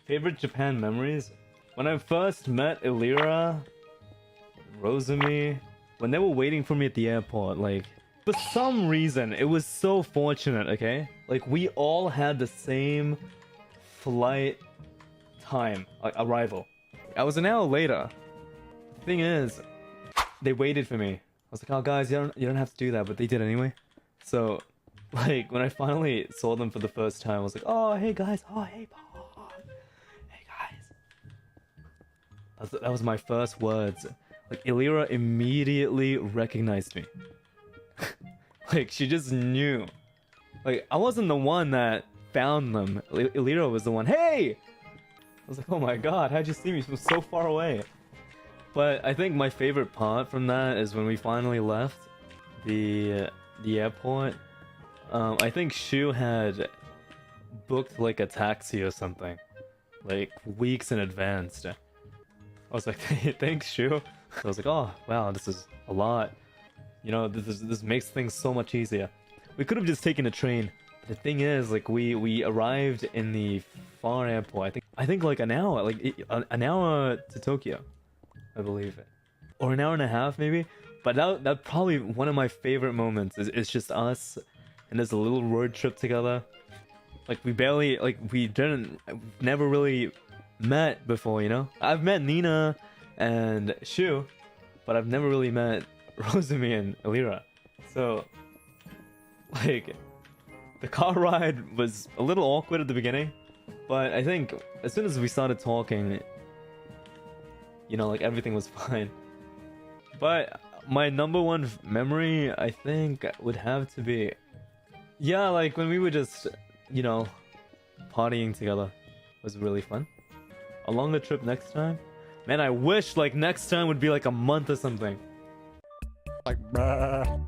Favorite Japan memories? When I first met Ilira, Rosemi, when they were waiting for me at the airport, like, for some reason, it was so fortunate, okay? Like, we all had the same flight time, like, arrival. I was an hour later. The thing is, they waited for me. I was like, oh guys, you don't have to do that, but they did anyway. So, like, when I finally saw them for the first time, I was like, oh, hey guys, oh, hey, Paul. Hey guys. That was my first words. Like, Ilira immediately recognized me. Like, she just knew. Like, I wasn't the one that found them. Ilira was the one, hey! I was like, oh my god, how'd you see me from so far away? But I think my favorite part from that is when we finally left the airport. I think Shu had booked like a taxi or something, like weeks in advance. I was like, thanks, Shu. I was like, oh wow, this is a lot. You know, this makes things so much easier. We could have just taken a train. But the thing is, like, we arrived in the far airport. I think like an hour, like an hour to Tokyo, I believe it, or an hour and a half maybe. But that probably one of my favorite moments is just us and there's a little road trip together. Like we never really met before, you know? I've met Nina and Shu, but I've never really met Rosemi and Ilira. So, like, the car ride was a little awkward at the beginning, but I think as soon as we started talking, you know, like everything was fine. But my number one memory, I think, would have to be, yeah, like when we were just, you know, partying together. It was really fun. A longer trip next time. Man, I wish like next time would be like a month or something. Like, bruh.